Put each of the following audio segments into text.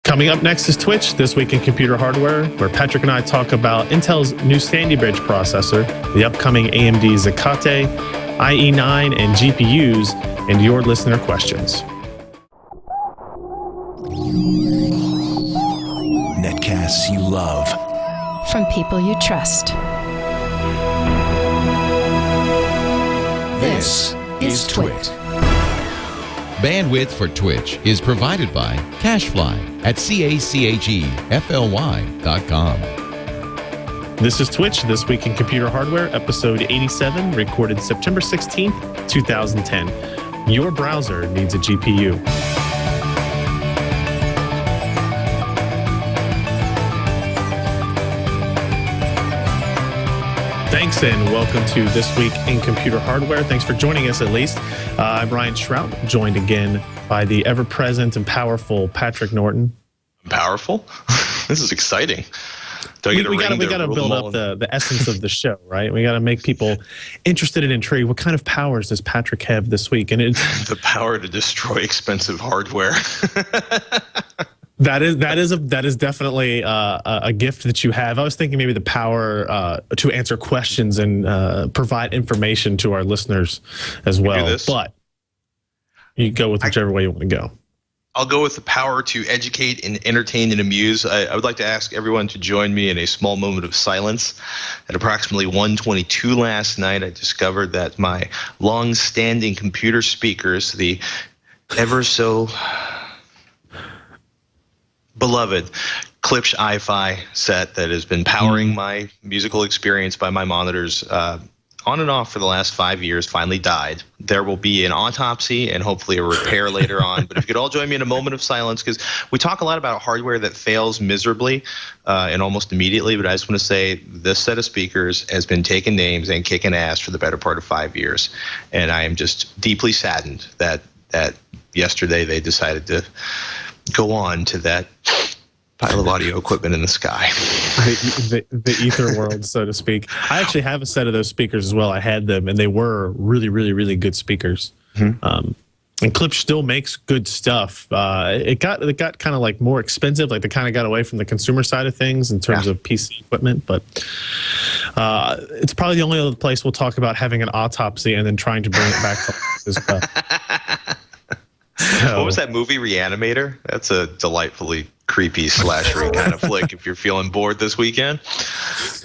Coming up next is Twitch, This Week in Computer Hardware, where Patrick and I talk about Intel's new Sandy Bridge processor, the upcoming AMD Zacate, IE9, and GPUs, and your listener questions. Netcasts you love. From people you trust. This is Twit. Bandwidth for Twitch is provided by CacheFly at CacheFly.com. This is Twitch, This Week in Computer Hardware, episode 87, recorded September 16th, 2010. Your browser needs a GPU. Thanks and welcome to This Week in Computer Hardware. Thanks for joining us at least. I'm Ryan Shrout, joined again by the ever-present and powerful Patrick Norton. Powerful? This is exciting. We got to build up the essence of the show, right? We got to make people interested and intrigued. What kind of powers does Patrick have this week? And it's the power to destroy expensive hardware. That is definitely a gift that you have. I was thinking maybe the power to answer questions and provide information to our listeners as well. But you go with whichever way you want to go. I'll go with the power to educate and entertain and amuse. I would like to ask everyone to join me in a small moment of silence. At approximately 1:22 last night, I discovered that my long-standing computer speakers, the ever so beloved Klipsch i-Fi set that has been powering my musical experience by my monitors on and off for the last 5 years finally died. There will be an autopsy and hopefully a repair later on. But if you could all join me in a moment of silence, because we talk a lot about hardware that fails miserably and almost immediately. But I just want to say this set of speakers has been taking names and kicking ass for the better part of 5 years. And I am just deeply saddened that yesterday they decided to go on to that pile of audio equipment in the sky. The ether world, so to speak. I actually have a set of those speakers as well. I had them, and they were really, really, really good speakers. And Klipsch still makes good stuff. It got kind of like more expensive. Like they kind of got away from the consumer side of things in terms of PC equipment. But it's probably the only other place we'll talk about having an autopsy and then trying to bring it back to life as well. What was that movie, Reanimator? That's a delightfully creepy slashery kind of flick if you're feeling bored this weekend.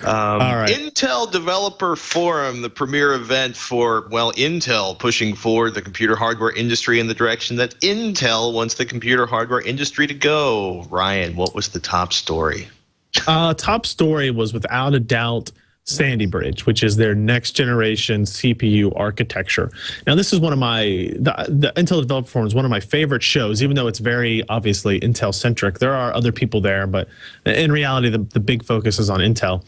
All right. Intel Developer Forum, the premier event for, well, Intel pushing forward the computer hardware industry in the direction that Intel wants the computer hardware industry to go. Ryan, what was the top story? Top story was without a doubt Sandy Bridge, which is their next generation CPU architecture. Now, this is one of the Intel Developer Forum is one of my favorite shows, even though it's very obviously Intel centric. There are other people there, but in reality, the big focus is on Intel.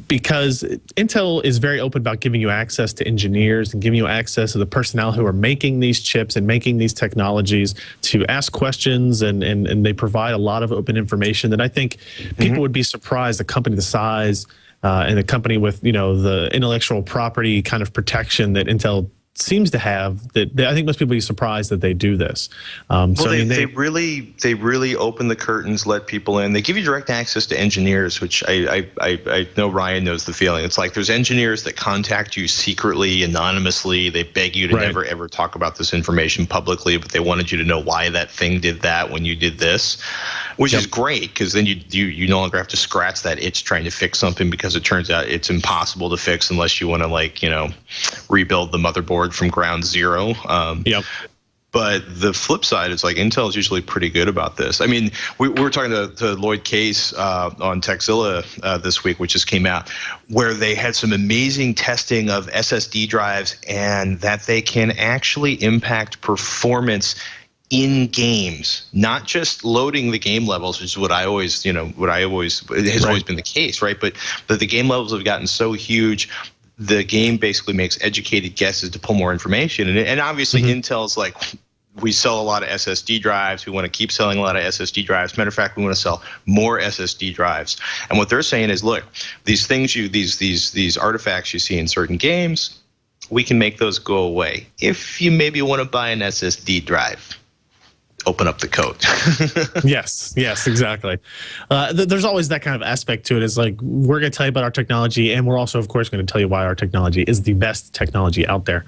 Because Intel is very open about giving you access to engineers and giving you access to the personnel who are making these chips and making these technologies to ask questions, and they provide a lot of open information that I think people would be surprised, a company the size and a company with, the intellectual property kind of protection that Intel seems to have, that I think most people would be surprised that they do this. They really open the curtains, let people in. They give you direct access to engineers, which I know Ryan knows the feeling. It's like there's engineers that contact you secretly, anonymously. They beg you to never, ever talk about this information publicly, but they wanted you to know why that thing did that when you did this, which is great, because then you no longer have to scratch that itch trying to fix something, because it turns out it's impossible to fix unless you want to rebuild the motherboard from ground zero. But the flip side is like Intel is usually pretty good about this. I mean, we were talking to Lloyd Case on Texilla this week, which just came out, where they had some amazing testing of SSD drives and that they can actually impact performance in games, not just loading the game levels, which is what has always been the case, right? But the game levels have gotten so huge, the game basically makes educated guesses to pull more information. And obviously Intel's like, we sell a lot of SSD drives. We want to keep selling a lot of SSD drives. Matter of fact, we want to sell more SSD drives. And what they're saying is, look, these things these artifacts you see in certain games, we can make those go away if you maybe want to buy an SSD drive. open up the code. Yes, exactly. There's always that kind of aspect to it. Is like, we're going to tell you about our technology, and we're also, of course, going to tell you why our technology is the best technology out there.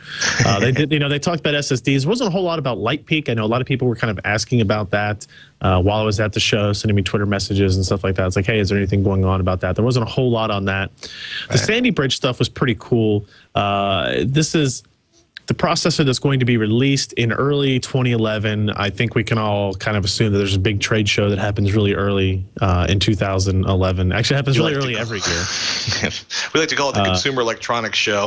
They talked about SSDs. There wasn't a whole lot about LightPeak. I know a lot of people were kind of asking about that while I was at the show, sending me Twitter messages and stuff like that. It's like, hey, is there anything going on about that? There wasn't a whole lot on that. The Sandy Bridge stuff was pretty cool. This is the processor that's going to be released in early 2011. I think we can all kind of assume that there's a big trade show that happens really early in 2011. Actually, it happens really early every year. We like to call it the Consumer Electronics Show.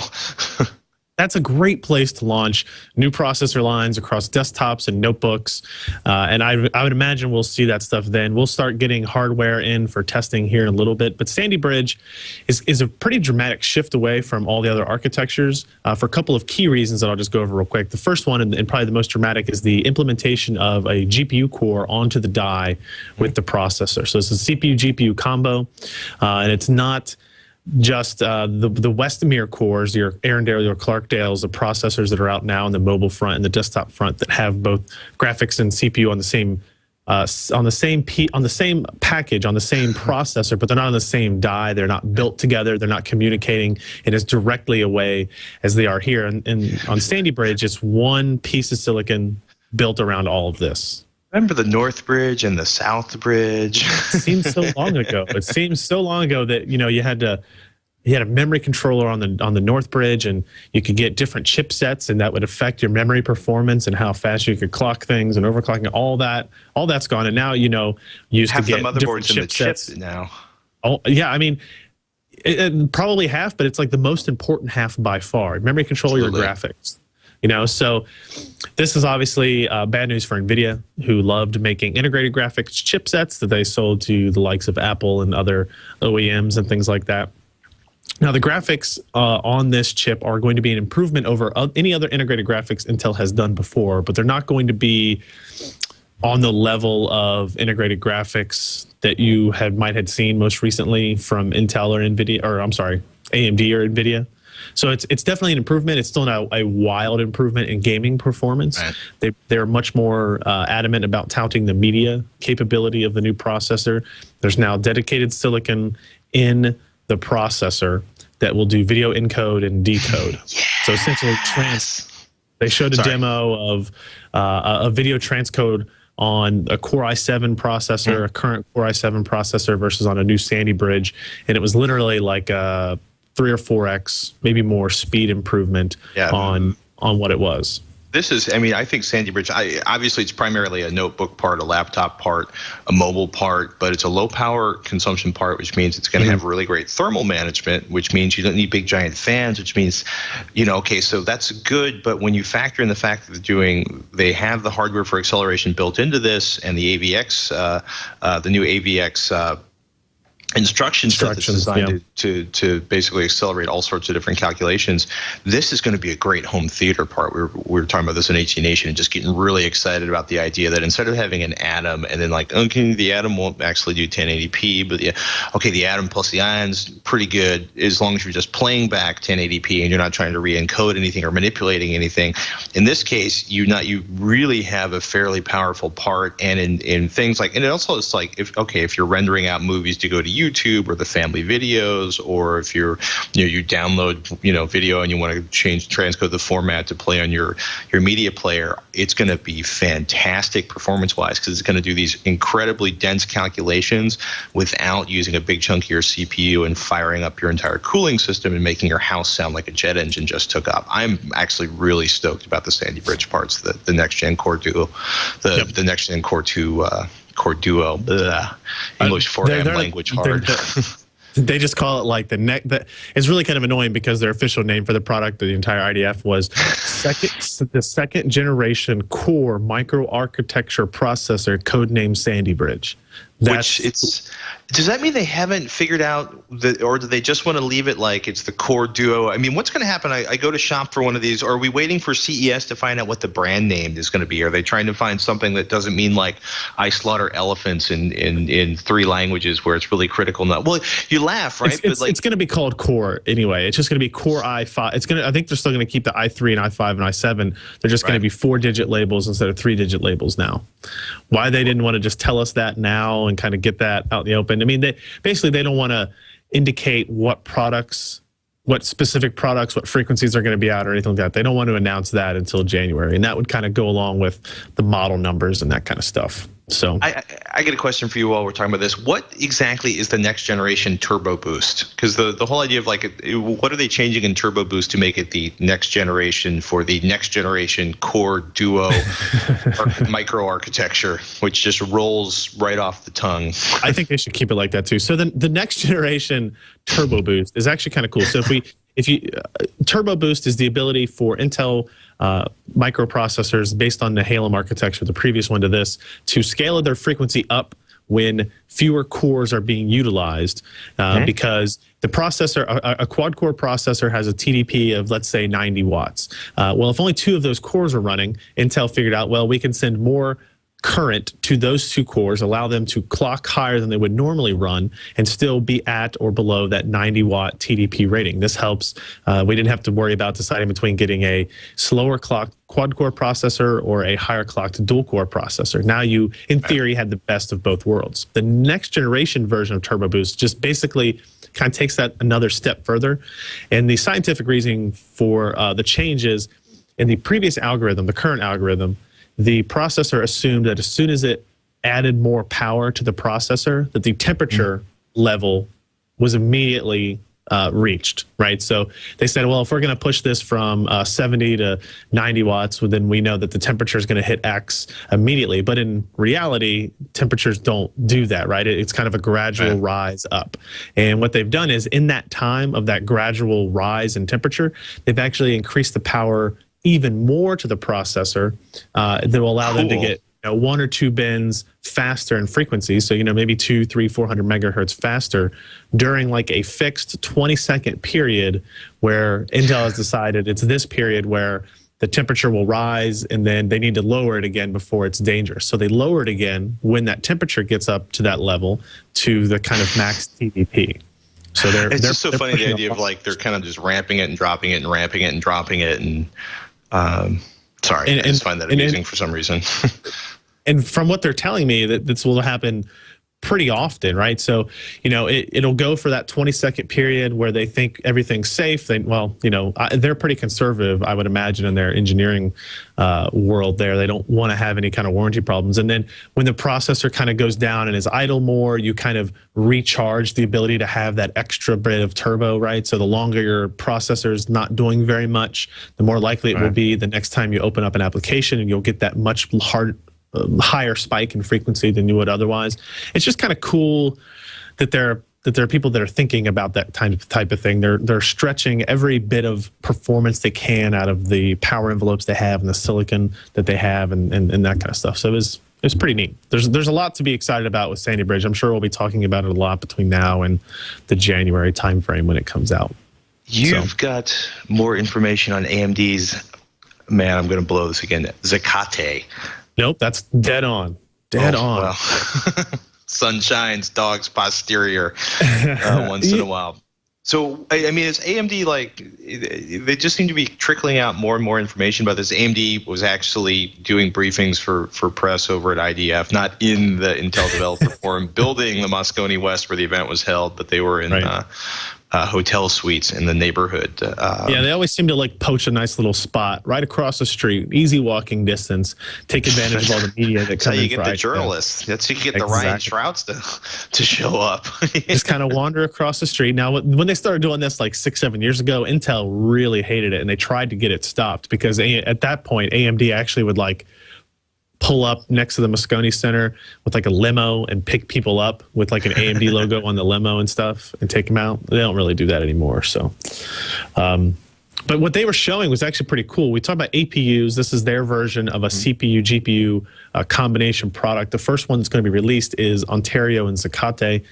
That's a great place to launch new processor lines across desktops and notebooks. And I would imagine we'll see that stuff then. We'll start getting hardware in for testing here in a little bit. But Sandy Bridge is a pretty dramatic shift away from all the other architectures for a couple of key reasons that I'll just go over real quick. The first one, and probably the most dramatic, is the implementation of a GPU core onto the die with the processor. So it's a CPU-GPU combo, and it's not just the Westemere cores, your Arendelle, your Clarkdales, the processors that are out now on the mobile front and the desktop front that have both graphics and CPU on the same package, on the same processor, but they're not on the same die. They're not built together. They're not communicating in as directly a way as they are here. And on Sandy Bridge, it's one piece of silicon built around all of this. Remember the North Bridge and the South Bridge? It seems so long ago. It seems so long ago that, you know, you had a memory controller on the North Bridge, and you could get different chipsets, and that would affect your memory performance and how fast you could clock things and overclocking. All that's gone, and now, you know, you used to get different chipsets now. Oh yeah, I mean, it probably half, but it's like the most important half by far. Memory controller, your graphics. You know, so this is obviously bad news for NVIDIA, who loved making integrated graphics chipsets that they sold to the likes of Apple and other OEMs and things like that. Now, the graphics on this chip are going to be an improvement over any other integrated graphics Intel has done before, but they're not going to be on the level of integrated graphics that you might have seen most recently from Intel or NVIDIA, or I'm sorry, AMD or NVIDIA. So it's definitely an improvement. It's still not a wild improvement in gaming performance. Right. They're much more adamant about touting the media capability of the new processor. There's now dedicated silicon in the processor that will do video encode and decode. Yes. So essentially, they showed a demo of a video transcode on a Core i7 processor, a current Core i7 processor versus on a new Sandy Bridge, and it was literally like a 3 or 4x, maybe more speed improvement on what it was. This is, I mean, I think Sandy Bridge, obviously it's primarily a notebook part, a laptop part, a mobile part, but it's a low power consumption part, which means it's going to have really great thermal management, which means you don't need big giant fans, which means, you know, okay, so that's good, but when you factor in the fact that they have the hardware for acceleration built into this, and the AVX, the new AVX instructions set that's designed to basically accelerate all sorts of different calculations. This is going to be a great home theater part. We were talking about this in HT Nation and just getting really excited about the idea that instead of having an atom and then like, okay, the atom won't actually do 1080p, but the atom plus the ion's pretty good as long as you're just playing back 1080p and you're not trying to re-encode anything or manipulating anything. In this case, you really have a fairly powerful part, and in things like, and it also is like, if you're rendering out movies to go to YouTube or the family videos, or if you download video and you want to transcode the format to play on your media player, it's going to be fantastic performance wise, because it's going to do these incredibly dense calculations without using a big chunk of your CPU and firing up your entire cooling system and making your house sound like a jet engine just took up. I'm actually really stoked about the Sandy Bridge parts, the next gen Core Duo, the next gen Core 2 Core Duo, English 4M language hard. They just call it like it's really kind of annoying because their official name for the product, the entire IDF, was the second generation Core microarchitecture processor, codenamed Sandy Bridge. Does that mean they haven't figured out or do they just want to leave it like it's the Core Duo? I mean, what's going to happen? I go to shop for one of these, or are we waiting for CES to find out what the brand name is going to be? Are they trying to find something that doesn't mean like I slaughter elephants in 3 languages where it's really critical? Well, you laugh, right? It's going to be called Core anyway. It's just going to be Core i5. I think they're still going to keep the i3 and i5 and i7. They're just going to be 4-digit labels instead of 3-digit labels now. Why they didn't want to just tell us that now and kind of get that out in the open? I mean, they don't want to indicate what specific products, what frequencies are going to be out or anything like that. They don't want to announce that until January, and that would kind of go along with the model numbers and that kind of stuff. So I get a question for you while we're talking about this. What exactly is the next generation Turbo Boost? Because the whole idea of like, what are they changing in Turbo Boost to make it the next generation for the next generation Core Duo micro architecture, which just rolls right off the tongue? I think they should keep it like that too. So the next generation Turbo Boost is actually kind of cool. So Turbo Boost is the ability for Intel microprocessors based on the Halem architecture, the previous one to this, to scale their frequency up when fewer cores are being utilized because the processor, a quad-core processor has a TDP of, let's say, 90 watts. Well, if only 2 of those cores are running, Intel figured out, well, we can send more current to those 2 cores, allow them to clock higher than they would normally run and still be at or below that 90-watt TDP rating. This helps. We didn't have to worry about deciding between getting a slower clock quad-core processor or a higher clocked dual-core processor. Now you, in theory, had the best of both worlds. The next generation version of Turbo Boost just basically kind of takes that another step further. And the scientific reasoning for the change is in the previous algorithm, the current algorithm, the processor assumed that as soon as it added more power to the processor, that the temperature level was immediately reached, right? So they said, well, if we're going to push this from 70 to 90 watts, well, then we know that the temperature is going to hit X immediately. But in reality, temperatures don't do that, right? It's kind of a gradual rise up. And what they've done is in that time of that gradual rise in temperature, they've actually increased the power even more to the processor that will allow them to get 1 or 2 bins faster in frequency. So, maybe 200, 300, 400 megahertz faster during like a fixed 20-second period where Intel has decided it's this period where the temperature will rise and then they need to lower it again before it's dangerous. So they lower it again when that temperature gets up to that level to the kind of max TDP. So it's just so funny, the idea of like they're kind of just ramping it and dropping it and ramping it and dropping it. And sorry, I just find that amusing for some reason. And from what they're telling me, that this will happen pretty often, right? So, it'll go for that 20-second period where they think everything's safe. They're pretty conservative, I would imagine, in their engineering world there. They don't want to have any kind of warranty problems. And then when the processor kind of goes down and is idle more, you kind of recharge the ability to have that extra bit of turbo, right? So the longer your processor's not doing very much, the more likely it will be the next time you open up an application and you'll get that much higher spike in frequency than you would otherwise. It's just kind of cool that there are people that are thinking about that type of thing. They're stretching every bit of performance they can out of the power envelopes they have and the silicon that they have and that kind of stuff. So it's pretty neat. There's a lot to be excited about with Sandy Bridge. I'm sure we'll be talking about it a lot between now and the January timeframe when it comes out. You've got more information on AMD's, man, I'm going to blow this again, Zacate. Nope, that's dead on. Dead on. Well. Sun shines, dog's posterior once in a while. So, I mean, is AMD like, they just seem to be trickling out more and more information about this. AMD was actually doing briefings for press over at IDF, not in the Intel Developer Forum building, the Moscone West where the event was held, but they were in hotel suites in the neighborhood. Yeah, they always seem to like poach a nice little spot right across the street, easy walking distance, take advantage of all the media that comes in. That's how you get the journalists. That's how you get the Ryan Shrouts to show up. Just kind of wander across the street. Now, when they started doing this like 6-7 years ago, Intel really hated it, and they tried to get it stopped because at that point, AMD actually would like pull up next to the Moscone Center with like a limo and pick people up with like an AMD logo on the limo and stuff and take them out. They don't really do that anymore. So, but what they were showing was actually pretty cool. We talked about APUs. This is their version of a CPU, GPU combination product. The first one that's going to be released is Ontario and Zacate.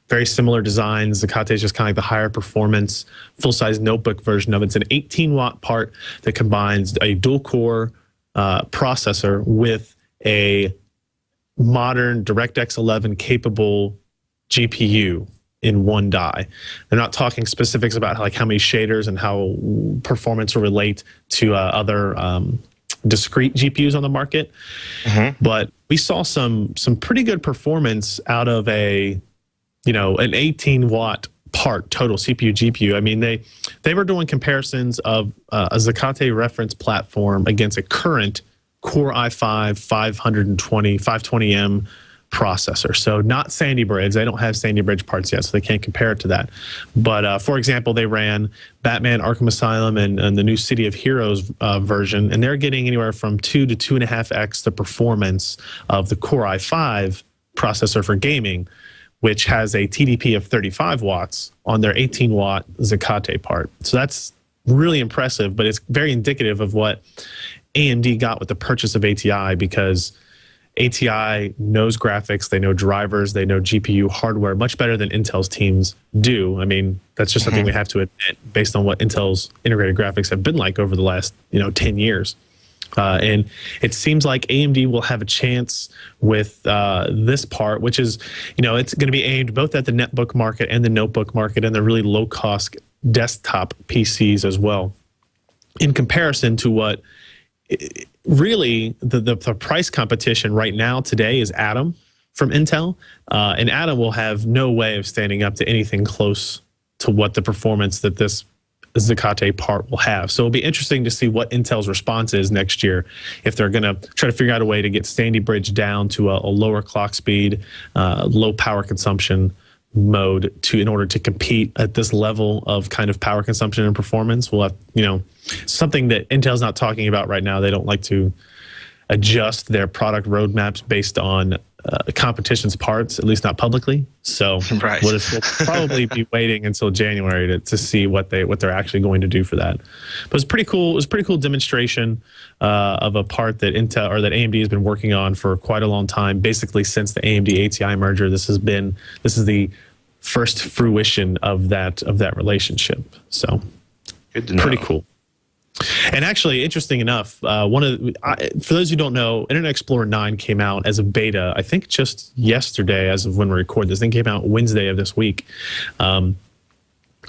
Very similar designs. Zacate is just kind of like the higher performance, full-size notebook version of it. It's an 18-watt part that combines a dual-core processor with a modern DirectX 11 capable GPU in one die. They're not talking specifics about how many shaders and how performance will relate to other discrete GPUs on the market. But we saw some pretty good performance out of an 18-watt part total CPU GPU. I mean, they were doing comparisons of a Zacate reference platform against a current Core i5 520M processor. So not Sandy Bridge. They don't have Sandy Bridge parts yet, so they can't compare it to that. But for example, they ran Batman Arkham Asylum and the new City of Heroes version, and they're getting anywhere from 2 to 2.5x the performance of the Core i5 processor for gaming, which has a TDP of 35 watts on their 18-watt Zacate part. So that's really impressive, but it's very indicative of what AMD got with the purchase of ATI, because ATI knows graphics, they know drivers, they know GPU hardware much better than Intel's teams do. I mean, that's just something we have to admit based on what Intel's integrated graphics have been like over the last 10 years. And it seems like AMD will have a chance with this part, which is, it's going to be aimed both at the netbook market and the notebook market and the really low-cost desktop PCs as well. In comparison to what really the price competition right now today is Atom from Intel, and Atom will have no way of standing up to anything close to what the performance that this Zacate part will have. So it'll be interesting to see what Intel's response is next year, if they're going to try to figure out a way to get Sandy Bridge down to a lower clock speed, low power consumption mode in order to compete at this level of kind of power consumption and performance. We'll have, something that Intel's not talking about right now. They don't like to adjust their product roadmaps based on competition's parts, at least not publicly. So we'll probably be waiting until January to see what they're actually going to do for that. But it's pretty cool. It was a pretty cool demonstration of a part that Intel or that AMD has been working on for quite a long time, basically since the AMD ATI merger. This is the first fruition of that relationship. So good to know. Pretty cool. And actually, interesting enough, for those who don't know, Internet Explorer 9 came out as a beta, I think just yesterday, as of when we record this. Thing came out Wednesday of this week. And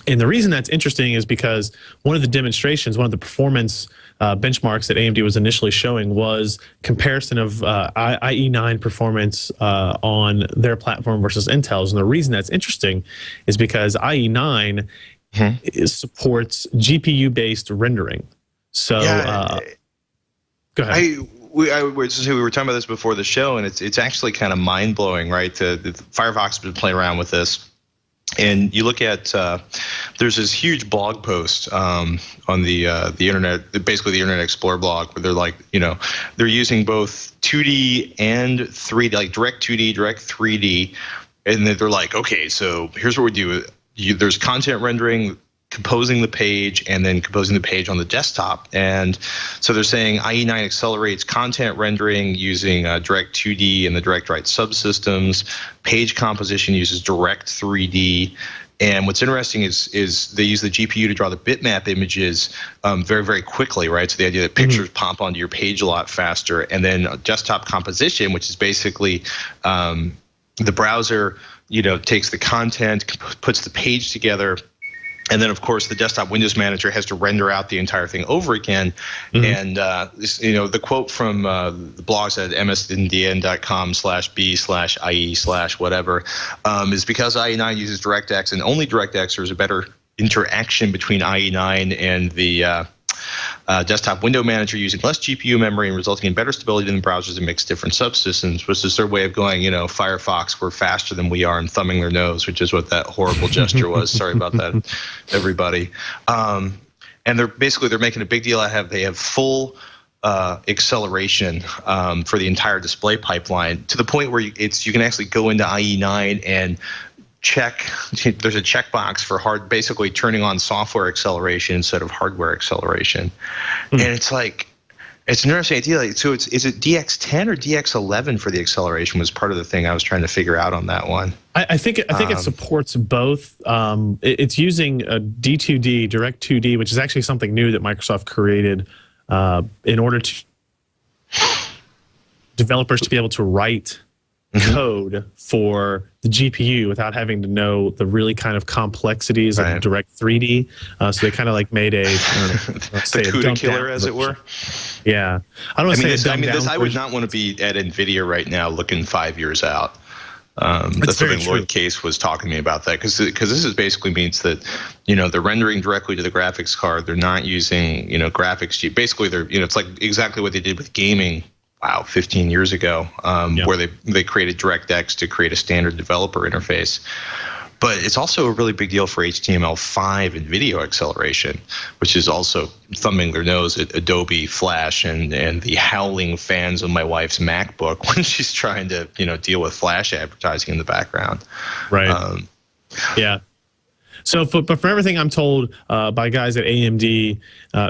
the reason that's interesting is because one of the demonstrations, one of the performance benchmarks that AMD was initially showing was comparison of IE9 performance on their platform versus Intel's. And the reason that's interesting is because IE9 supports GPU-based rendering. So, go ahead. We were talking about this before the show, and it's actually kind of mind blowing, right? The Firefox has been playing around with this, and you look at there's this huge blog post on the internet, basically the Internet Explorer blog, where they're like, they're using both 2D and 3D, like direct 2D, direct 3D, and they're like, okay, so here's what we do. There's content rendering, composing the page, and then composing the page on the desktop. And so they're saying IE9 accelerates content rendering using direct 2D and the direct write subsystems. Page composition uses direct 3D. And what's interesting is they use the GPU to draw the bitmap images very, very quickly, right? So the idea that pictures pop onto your page a lot faster. And then desktop composition, which is basically the browser, takes the content, puts the page together, and then, of course, the desktop Windows Manager has to render out the entire thing over again. And the quote from the blogs at msndn.com/b/ie/whatever is because IE9 uses DirectX, and only DirectX, there's a better interaction between IE9 and the desktop window manager, using less GPU memory and resulting in better stability than browsers that mix different subsystems, which is their way of going, Firefox, we're faster than we are, and thumbing their nose, which is what that horrible gesture was. Sorry about that, everybody. And they're making a big deal out of, they have full acceleration for the entire display pipeline, to the point where you can actually go into IE9 and there's a checkbox for basically turning on software acceleration instead of hardware acceleration. And it's like, It's an interesting idea. Like, so is it DX10 or DX11 for the acceleration was part of the thing I was trying to figure out on that one. I think it supports both. It's using a D2D, Direct 2D, which is actually something new that Microsoft created in order to developers to be able to write code for the GPU without having to know the really kind of complexities of Direct 3D. So they kind of like made a the CUDA killer, as it were. Yeah, I don't want to say I would not want to be at NVIDIA right now looking 5 years out. That's something Lloyd Case was talking to me about that because this is basically means that they're rendering directly to the graphics card. They're not using graphics. Basically, they're it's like exactly what they did with gaming. Wow, 15 years ago, where they created DirectX to create a standard developer interface. But it's also a really big deal for HTML5 and video acceleration, which is also thumbing their nose at Adobe Flash and the howling fans of my wife's MacBook when she's trying to deal with Flash advertising in the background. Right. Yeah. So, but from everything I'm told by guys at AMD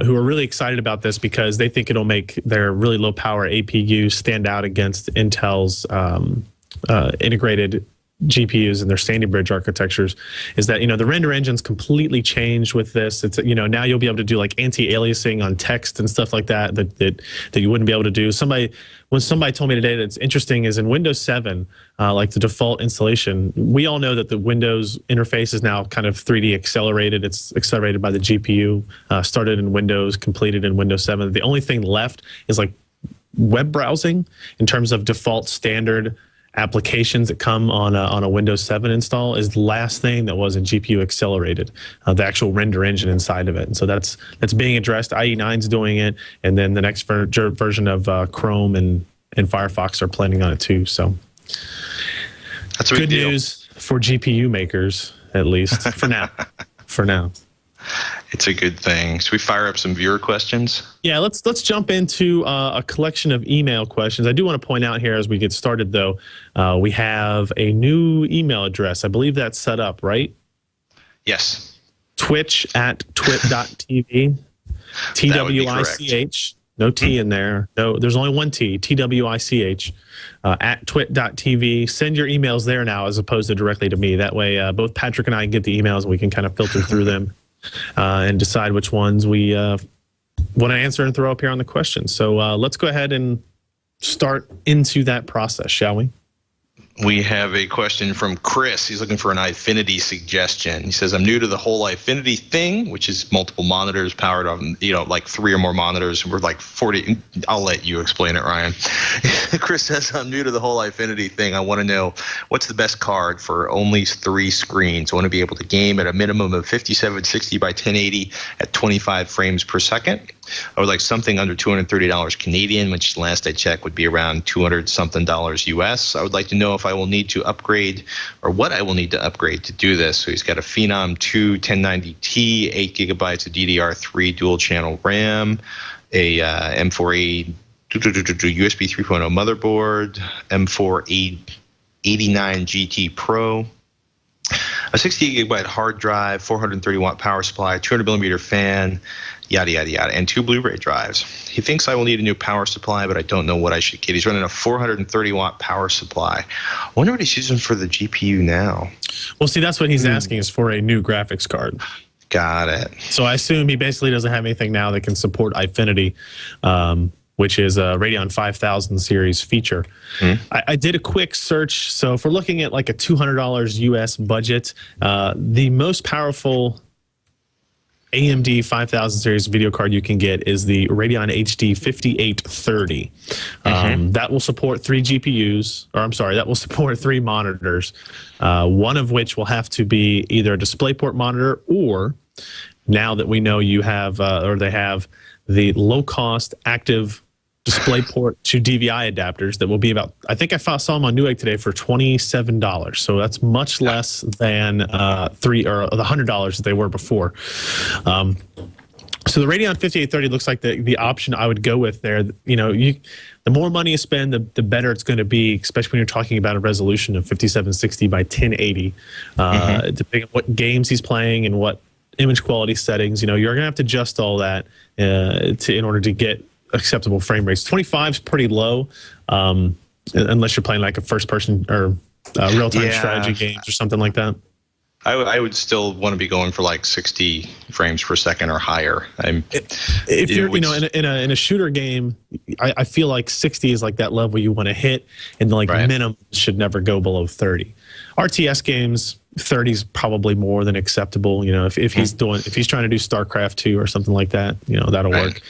who are really excited about this because they think it'll make their really low power APUs stand out against Intel's integrated GPUs and their Sandy Bridge architectures, is that the render engine's completely changed with this. It's now you'll be able to do like anti-aliasing on text and stuff like that you wouldn't be able to do. When somebody told me today that's interesting is in Windows 7, like the default installation, we all know that the Windows interface is now kind of 3D accelerated. It's accelerated by the GPU, started in Windows, completed in Windows 7. The only thing left is like web browsing in terms of default standard applications that come on a Windows 7 install is the last thing that wasn't GPU accelerated, the actual render engine inside of it. And so that's being addressed. IE9's doing it, and then the next version of Chrome and Firefox are planning on it too. So that's good news for GPU makers, at least for now. For now. It's a good thing. Should we fire up some viewer questions? Yeah, let's jump into a collection of email questions. I do want to point out here as we get started, though, we have a new email address. I believe that's set up, right? Yes. twich@twit.tv. TWICH. No T in there. No, there's only one T. TWICH. At twit.tv. Send your emails there now as opposed to directly to me. That way, both Patrick and I get the emails and we can kind of filter through them. And decide which ones we want to answer and throw up here on the question. So let's go ahead and start into that process, shall we? We have a question from Chris. He's looking for an Eyefinity suggestion. He says, I'm new to the whole Eyefinity thing, which is multiple monitors powered on, like 3 or more monitors. We're like 40. I'll let you explain it, Ryan. Chris says, I'm new to the whole Eyefinity thing. I want to know what's the best card for only 3 screens. I want to be able to game at a minimum of 5760 by 1080 at 25 frames per second. I would like something under $230 Canadian, which last I checked would be around $200-something US. I would like to know if I will need to upgrade or what I will need to upgrade to do this. So he's got a Phenom 2 1090T, 8 gigabytes of DDR3 dual channel RAM, a M4A USB 3.0 motherboard, M4 89 GT Pro, a 60 gigabyte hard drive, 430 watt power supply, 200 millimeter fan, yada, yada, yada, and 2 Blu-ray drives. He thinks I will need a new power supply, but I don't know what I should get. He's running a 430 watt power supply. I wonder what he's using for the GPU now. Well, see, that's what he's asking is for a new graphics card. Got it. So I assume he basically doesn't have anything now that can support Eyefinity, which is a Radeon 5000 series feature. I did a quick search. So if we're looking at like a $200 US budget, the most powerful AMD 5000 series video card you can get is the Radeon HD 5830. That will support 3 GPUs, or I'm sorry, that will support 3 monitors, one of which will have to be either a DisplayPort monitor or, now that we know you have, or they have, the low-cost active DisplayPort to DVI adapters that will be about, I think I saw them on Newegg today for $27. So that's much less than the $100 that they were before. So the Radeon 5830 looks like the option I would go with there. The more money you spend, the better it's going to be, especially when you're talking about a resolution of 5760 by 1080. Depending on what games he's playing and what image quality settings, you're going to have to adjust all that in order to get acceptable frame rates. 25 is pretty low, unless you're playing like a first-person or real-time strategy games or something like that. I would still want to be going for like 60 frames per second or higher. If you're, in a shooter game, I feel like 60 is like that level you want to hit, and like minimum should never go below 30. RTS games, 30 is probably more than acceptable. If he's trying to do StarCraft 2 or something like that, that'll work.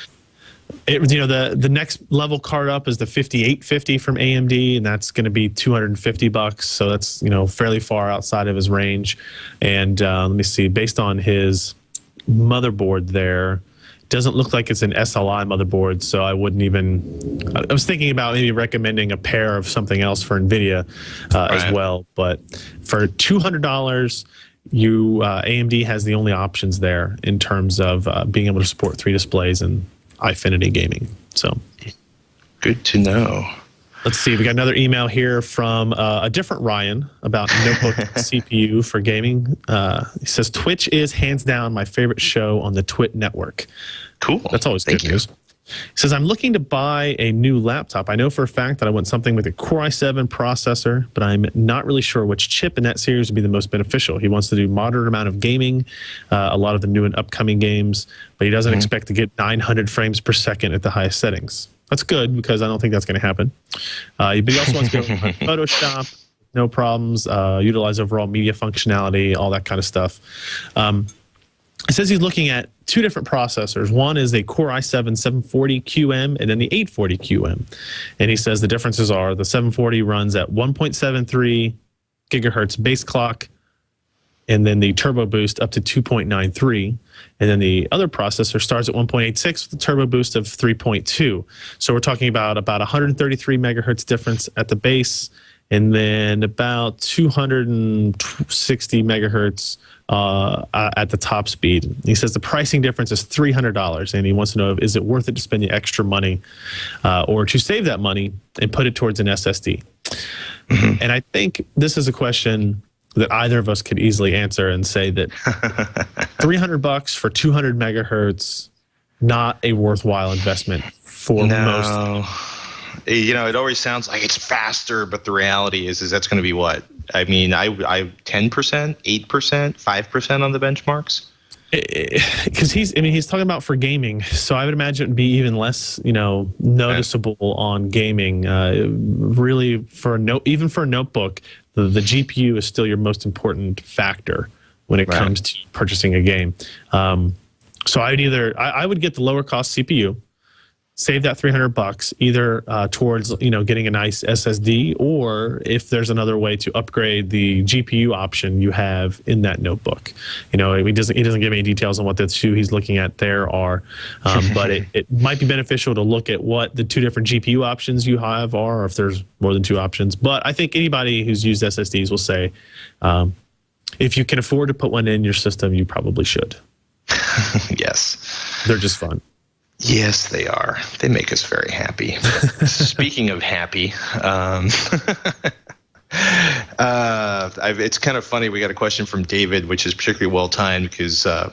The next level card up is the 5850 from AMD, and that's going to be $250. So that's fairly far outside of his range. And let me see, based on his motherboard there, doesn't look like it's an SLI motherboard. So I wouldn't even. I was thinking about maybe recommending a pair of something else for NVIDIA as well. But for $200. AMD has the only options there in terms of being able to support 3 displays and Eyefinity Gaming. So good to know. Let's see. We got another email here from a different Ryan about notebook CPU for gaming. He says, Twitch is hands down my favorite show on the Twit network. Cool. That's always good news. He says, I'm looking to buy a new laptop. I know for a fact that I want something with a Core i7 processor, but I'm not really sure which chip in that series would be the most beneficial. He wants to do moderate amount of gaming, a lot of the new and upcoming games, but he doesn't expect to get 900 frames per second at the highest settings. That's good, because I don't think that's going to happen. But he also wants to go on Photoshop, no problems, utilize overall media functionality, all that kind of stuff. It says he's looking at 2 different processors. One is a Core i7 740QM and then the 840QM. And he says the differences are the 740 runs at 1.73 gigahertz base clock, and then the turbo boost up to 2.93. And then the other processor starts at 1.86 with a turbo boost of 3.2. So we're talking about 133 megahertz difference at the base, and then about 260 megahertz at the top speed. He says the pricing difference is $300, and he wants to know, is it worth it to spend the extra money or to save that money and put it towards an SSD? And I think this is a question that either of us could easily answer and say that $300 for 200 megahertz, not a worthwhile investment for most. It always sounds like it's faster, but the reality is that's going to be what? I mean, I 10%, 8%, 5% on the benchmarks. Because he's talking about for gaming, so I would imagine it'd be even less, noticeable on gaming. Really, even for a notebook, the GPU is still your most important factor when it comes to purchasing a game. So I would get the lower cost CPU, save that $300 either towards getting a nice SSD, or if there's another way to upgrade the GPU option you have in that notebook. He doesn't give any details on what the 2 he's looking at there are, but it might be beneficial to look at what the 2 different GPU options you have are, or if there's more than 2 options. But I think anybody who's used SSDs will say, if you can afford to put one in your system, you probably should. Yes. They're just fun. Yes, they are. They make us very happy. Speaking of happy, it's kind of funny. We got a question from David, which is particularly well timed because I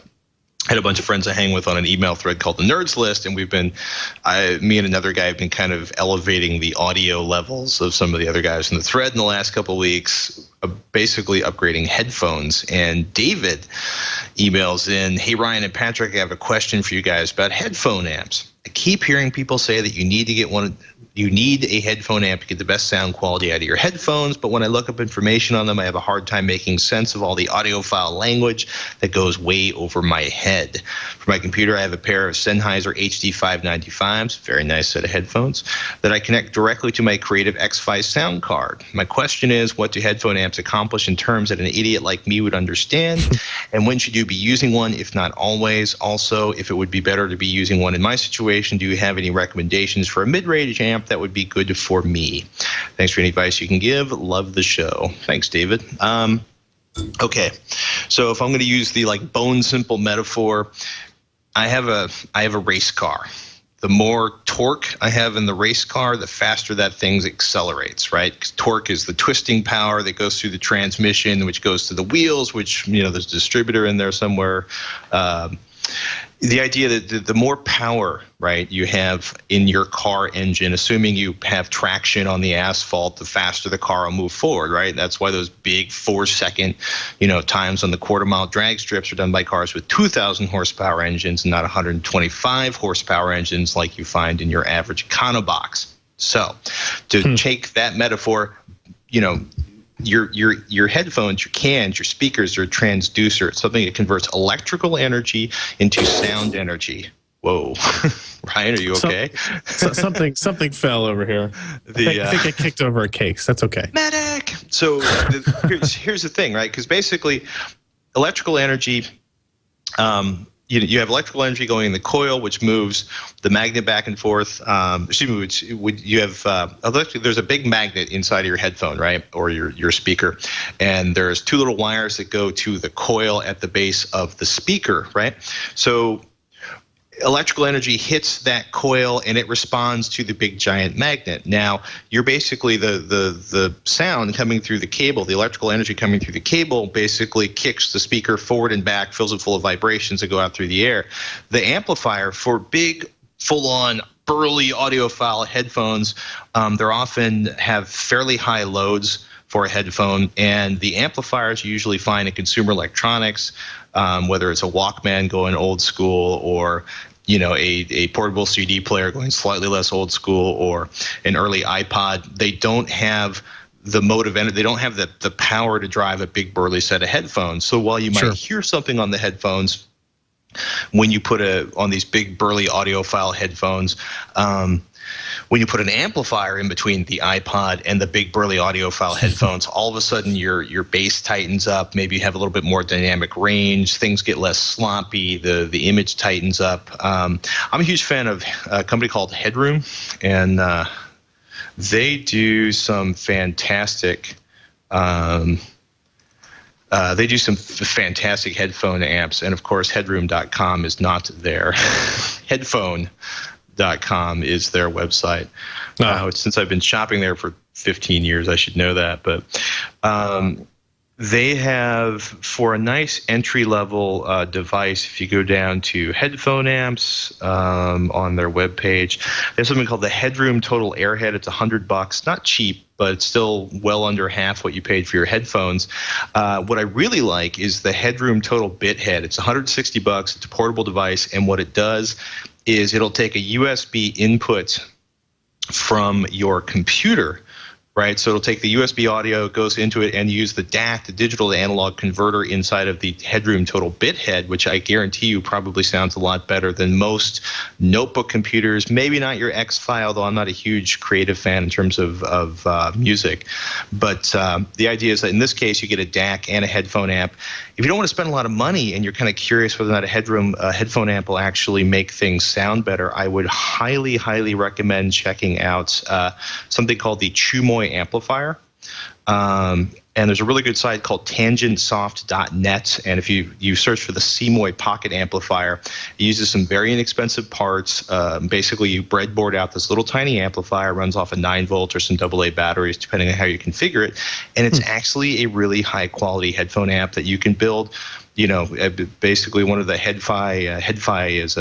had a bunch of friends I hang with on an email thread called the Nerds List, and me and another guy have been kind of elevating the audio levels of some of the other guys in the thread in the last couple of weeks, basically upgrading headphones. And David emails in, hey, Ryan and Patrick, I have a question for you guys about headphone amps. I keep hearing people say that you need to get one. You need a headphone amp to get the best sound quality out of your headphones, but when I look up information on them, I have a hard time making sense of all the audiophile language that goes way over my head. For my computer, I have a pair of Sennheiser HD 595s, very nice set of headphones, that I connect directly to my Creative X5 sound card. My question is, what do headphone amps accomplish in terms that an idiot like me would understand? And when should you be using one, if not always? Also, if it would be better to be using one in my situation, do you have any recommendations for a mid-range amp that would be good for me? Thanks for any advice you can give. Love the show. Thanks, David. Okay, so if I'm going to use the bone simple metaphor, I have a race car. The more torque I have in the race car, the faster that thing accelerates, right? 'Cause torque is the twisting power that goes through the transmission, which goes to the wheels, which there's a distributor in there somewhere. The idea that the more power, right, you have in your car engine, assuming you have traction on the asphalt, the faster the car will move forward, right? That's why those big 4-second, times on the quarter-mile drag strips are done by cars with 2,000 horsepower engines, and not 125 horsepower engines like you find in your average econobox. So, to take that metaphor, your headphones, your cans, your speakers are a transducer. It's something that converts electrical energy into sound energy. Whoa, Ryan, are you okay? Something fell over here. I think I kicked over a cake. So that's okay. Medic. So here's the thing, right? Because basically, electrical energy. You have electrical energy going in the coil, which moves the magnet back and forth. You have there's a big magnet inside of your headphone, right, or your speaker, and there's 2 little wires that go to the coil at the base of the speaker, right? So electrical energy hits that coil and it responds to the big giant magnet. Now, you're basically the sound coming through the cable, the electrical energy coming through the cable basically kicks the speaker forward and back, fills it full of vibrations that go out through the air. The amplifier for big, full-on, burly audiophile headphones, they often have fairly high loads for a headphone, and the amplifiers you usually find in consumer electronics, whether it's a Walkman going old school or a portable CD player going slightly less old school or an early iPod, they don't have the motive energy, they don't have the power to drive a big burly set of headphones. So while you might hear something on the headphones, when you put on these big burly audiophile headphones, when you put an amplifier in between the iPod and the big burly audiophile headphones, all of a sudden your bass tightens up. Maybe you have a little bit more dynamic range. Things get less sloppy. The image tightens up. I'm a huge fan of a company called Headroom, and they do some fantastic. They do some fantastic headphone amps, and of course, Headroom.com is not there. Headphone.com is their website. Since I've been shopping there for 15 years, I should know that. But they have, for a nice entry-level device, if you go down to headphone amps on their webpage, they have something called the Headroom Total Airhead. It's $100, not cheap, but it's still well under half what you paid for your headphones. What I really like is the Headroom Total Bithead. It's $160. It's a portable device, and what it does is it'll take a USB input from your computer, right? So it'll take the USB audio, goes into it, and use the DAC, the digital to analog converter, inside of the Headroom Total Bithead, which I guarantee you probably sounds a lot better than most notebook computers. Maybe not your X-File, though I'm not a huge creative fan in terms of music. But the idea is that in this case, you get a DAC and a headphone amp. If you don't want to spend a lot of money and you're kind of curious whether or not a headphone amp will actually make things sound better, I would highly, highly recommend checking out something called the Chumoy amplifier. And there's a really good site called tangentsoft.net, and if you search for the Seamoy Pocket Amplifier, it uses some very inexpensive parts. Basically, you breadboard out this little tiny amplifier, runs off a 9-volt or some AA batteries, depending on how you configure it, and it's actually a really high-quality headphone amp that you can build. Basically one of the Headfi is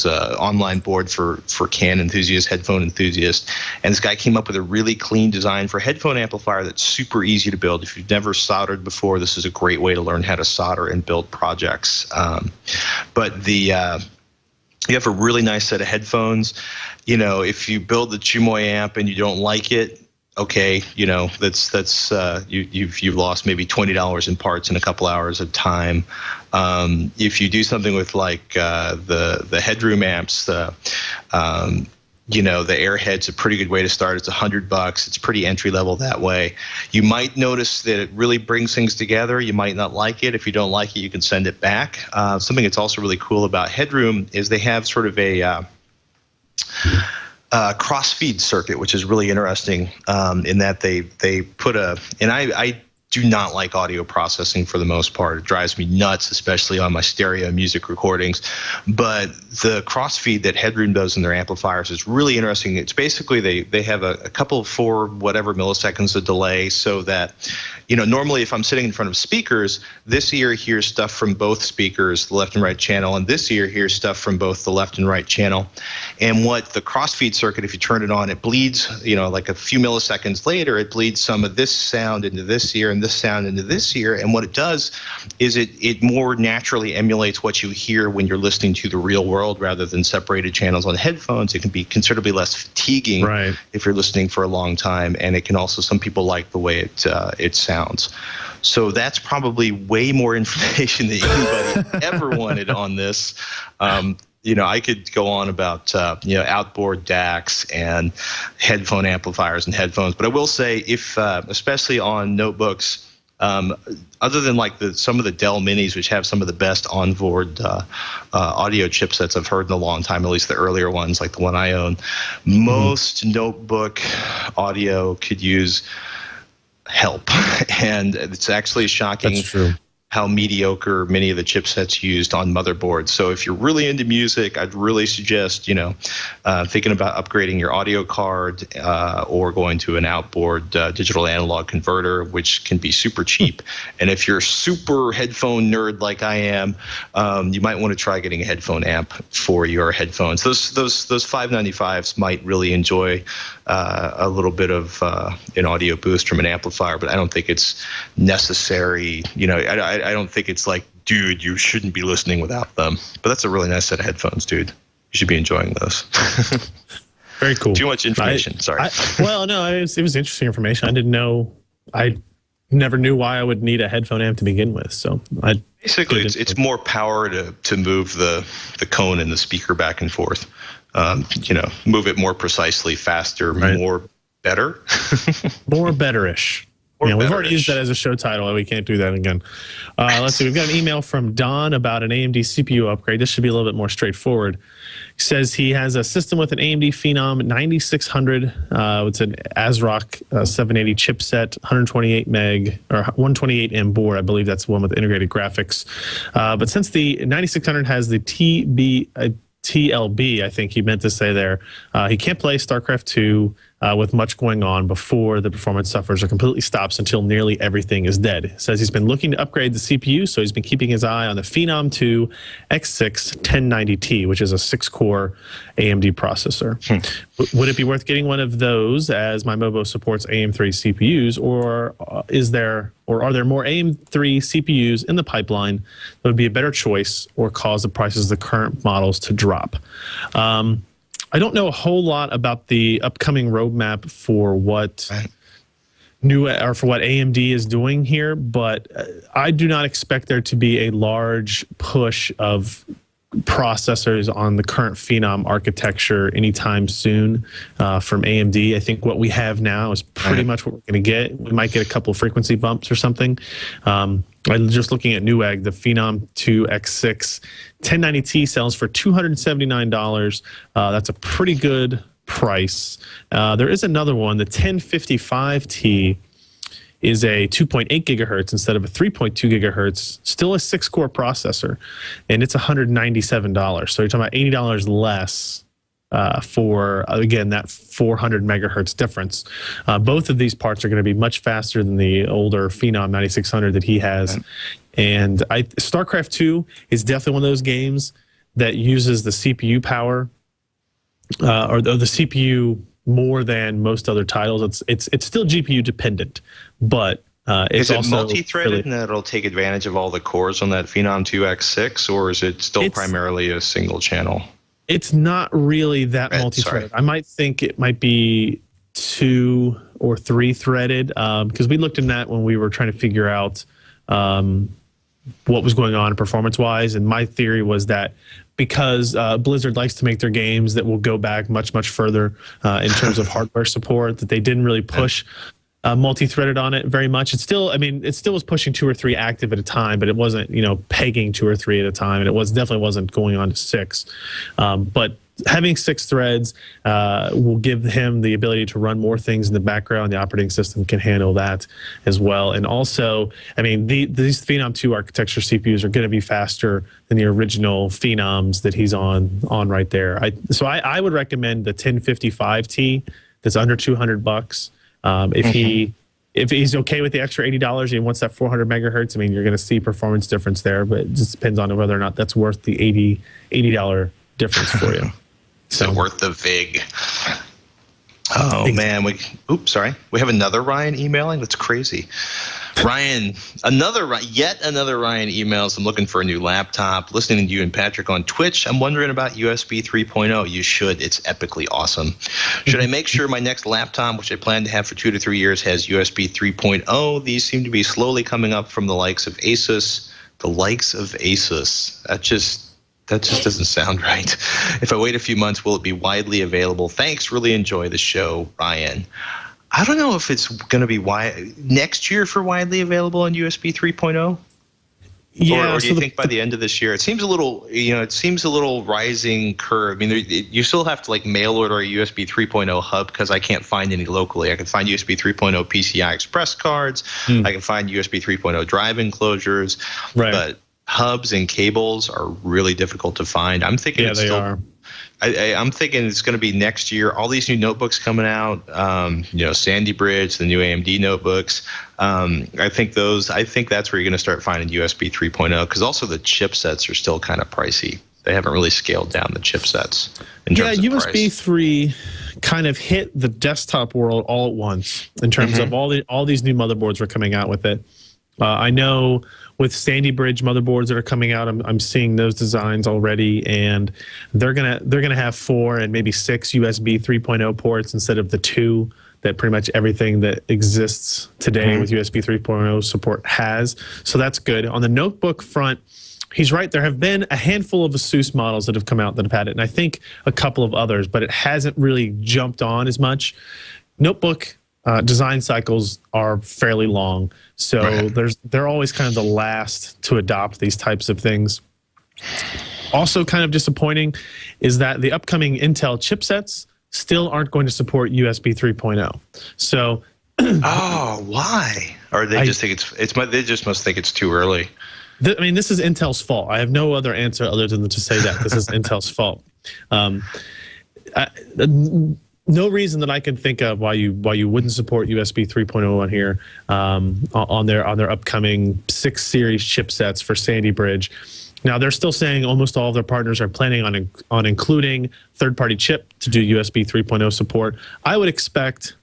a online board for can enthusiasts, headphone enthusiasts, and this guy came up with a really clean design for a headphone amplifier that's super easy to build. If you've never soldered before, this is a great way to learn how to solder and build projects. But you have a really nice set of headphones. If you build the Chumoy amp and you don't like it, okay, that's you've lost maybe $20 in parts in a couple hours of time. If you do something with like the Headroom amps, the Airhead's a pretty good way to start. It's $100. It's pretty entry level that way. You might notice that it really brings things together. You might not like it. If you don't like it, you can send it back. Something that's also really cool about Headroom is they have sort of a cross-feed circuit, which is really interesting in that they put and I do not like audio processing for the most part. It drives me nuts, especially on my stereo music recordings. But the cross-feed that Headroom does in their amplifiers is really interesting. It's basically they have a couple for whatever milliseconds of delay so that normally if I'm sitting in front of speakers, this ear hears stuff from both speakers, the left and right channel, and this ear hears stuff from both the left and right channel. And what the crossfeed circuit, if you turn it on, it bleeds, like a few milliseconds later, it bleeds some of this sound into this ear and this sound into this ear. And what it does is it more naturally emulates what you hear when you're listening to the real world rather than separated channels on headphones. It can be considerably less fatiguing if you're listening for a long time, and it can also, some people like the way it sounds. So that's probably way more information than anybody ever wanted on this. I could go on about outboard DACs and headphone amplifiers and headphones, but I will say, if especially on notebooks, other than like some of the Dell Minis, which have some of the best onboard audio chipsets I've heard in a long time, at least the earlier ones, like the one I own, most notebook audio could use help, and it's actually shocking how mediocre many of the chipsets used on motherboards. So if you're really into music, I'd really suggest, thinking about upgrading your audio card or going to an outboard digital analog converter, which can be super cheap. And if you're a super headphone nerd like I am, you might want to try getting a headphone amp for your headphones. Those 595s might really enjoy a little bit of an audio boost from an amplifier, but I don't think it's necessary. I don't think it's like, dude, you shouldn't be listening without them. But that's a really nice set of headphones, dude. You should be enjoying those. Very cool. Too much information. Sorry. Well, no, it was interesting information. I didn't know. I never knew why I would need a headphone amp to begin with. So basically, it's more power to move the cone and the speaker back and forth. Move it more precisely, faster, more better. More betterish. We've already used that as a show title, and we can't do that again. Let's see. We've got an email from Don about an AMD CPU upgrade. This should be a little bit more straightforward. He says he has a system with an AMD Phenom 9600. It's an ASRock 780 chipset, 128 meg or 128 M board. I believe that's the one with integrated graphics. But since the 9600 has the TLB, I think he meant to say there, he can't play StarCraft 2 with much going on before the performance suffers or completely stops until nearly everything is dead. Says he's been looking to upgrade the CPU, so he's been keeping his eye on the Phenom 2 X6 1090T, which is a 6-core AMD processor. Would it be worth getting one of those, as my Mobo supports AM3 CPUs, or are there more AM3 CPUs in the pipeline that would be a better choice or cause the prices of the current models to drop? I don't know a whole lot about the upcoming roadmap for what for what AMD is doing here, but I do not expect there to be a large push of processors on the current Phenom architecture anytime soon from AMD. I think what we have now is pretty much what we're going to get. We might get a couple of frequency bumps or something. I'm just looking at Newegg, the Phenom 2 X6 1090T sells for $279. That's a pretty good price. There is another one, the 1055T is a 2.8 gigahertz instead of a 3.2 gigahertz, still a 6-core processor, and it's $197. So you're talking about $80 less for, again, that 400 megahertz difference. Both of these parts are going to be much faster than the older Phenom 9600 that he has. And StarCraft 2 is definitely one of those games that uses the CPU power or the CPU more than most other titles. It's still GPU dependent, but it's also multi-threaded and that'll take advantage of all the cores on that Phenom 2 X6, or is it still primarily a single channel? It's not really that multi-threaded. I might think it might be 2 or 3 threaded because we looked in that when we were trying to figure out what was going on performance-wise, and my theory was that because Blizzard likes to make their games that will go back much, much further in terms of hardware support, that they didn't really push multi-threaded on it very much. It's still, I mean, it still was pushing 2 or 3 active at a time, but it wasn't, pegging 2 or 3 at a time, and it definitely wasn't going on to 6. But having 6 threads will give him the ability to run more things in the background. The operating system can handle that as well. And also, I mean, these Phenom 2 architecture CPUs are going to be faster than the original Phenoms that he's on right there. So I would recommend the 1055T that's under $200. if he's okay with the extra $80, he wants that 400 megahertz. I mean, you're going to see performance difference there, but it just depends on whether or not that's worth the $80 difference for you. So worth the VIG. Oh man, we have another Ryan emailing. That's crazy. Ryan, yet another Ryan emails. I'm looking for a new laptop. Listening to you and Patrick on Twitch, I'm wondering about USB 3.0. You should. It's epically awesome. Should I make sure my next laptop, which I plan to have for 2 to 3 years, has USB 3.0? These seem to be slowly coming up from the likes of Asus. The likes of Asus. That just doesn't sound right. If I wait a few months, will it be widely available? Thanks. Really enjoy the show, Ryan. I don't know if it's going to be next year for widely available on USB 3.0. Yeah, or do you think by the end of this year? It seems a little rising curve. I mean, you still have to like mail order a USB 3.0 hub because I can't find any locally. I can find USB 3.0 PCI Express cards. I can find USB 3.0 drive enclosures. Right. But hubs and cables are really difficult to find. I'm thinking they are. I'm thinking it's going to be next year. All these new notebooks coming out, Sandy Bridge, the new AMD notebooks. I think that's where you're going to start finding USB 3.0 because also the chipsets are still kind of pricey. They haven't really scaled down the chipsets in terms of USB price. 3 kind of hit the desktop world all at once in terms of all these new motherboards are coming out with it. I know with Sandy Bridge motherboards that are coming out, I'm seeing those designs already, and they're gonna have 4 and maybe 6 USB 3.0 ports instead of the 2 that pretty much everything that exists today with USB 3.0 support has. So that's good. On the notebook front, he's right. There have been a handful of Asus models that have come out that have had it, and I think a couple of others, but it hasn't really jumped on as much. Notebook design cycles are fairly long, so they're always kind of the last to adopt these types of things. Also kind of disappointing is that the upcoming Intel chipsets still aren't going to support USB 3.0. So why? Or they just think they just must think it's too early. I mean, this is Intel's fault. I have no other answer other than to say that this is Intel's fault. No reason that I can think of why you wouldn't support USB 3.0 on here on their upcoming 6 series chipsets for Sandy Bridge. Now they're still saying almost all of their partners are planning on including third-party chip to do USB 3.0 support. I would expect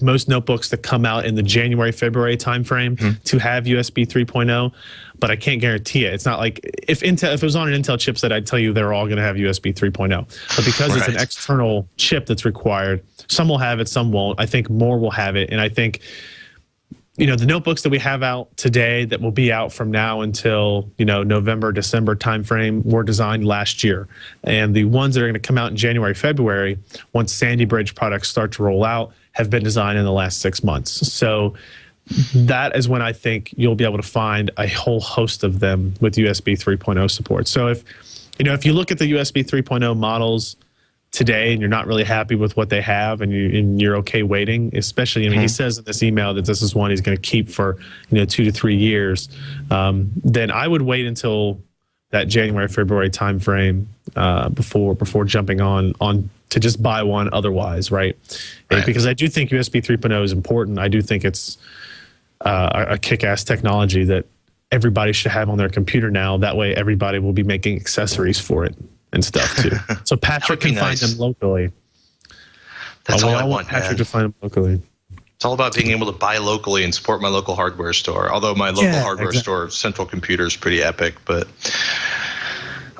most notebooks that come out in the January-February timeframe to have USB 3.0, but I can't guarantee it. It's not like if it was on an Intel chipset, I'd tell you they're all going to have USB 3.0. But because it's an external chip that's required, some will have it, some won't. I think more will have it, and I think the notebooks that we have out today that will be out from now until November, December timeframe were designed last year, and the ones that are going to come out in January, February, once Sandy Bridge products start to roll out, have been designed in the last 6 months. So that is when I think you'll be able to find a whole host of them with USB 3.0 support. So if you look at the USB 3.0 models today and you're not really happy with what they have and you're okay waiting, especially, he says in this email that this is one he's going to keep for 2 to 3 years, then I would wait until that January, February timeframe before jumping on to just buy one otherwise, right? Because I do think USB 3.0 is important. I do think it's a kick-ass technology that everybody should have on their computer now. That way everybody will be making accessories for it and stuff too. So Patrick can find them locally. That's all I want, Patrick to find them locally. It's all about being able to buy locally and support my local hardware store. Although my local hardware store, Central Computer, is pretty epic. But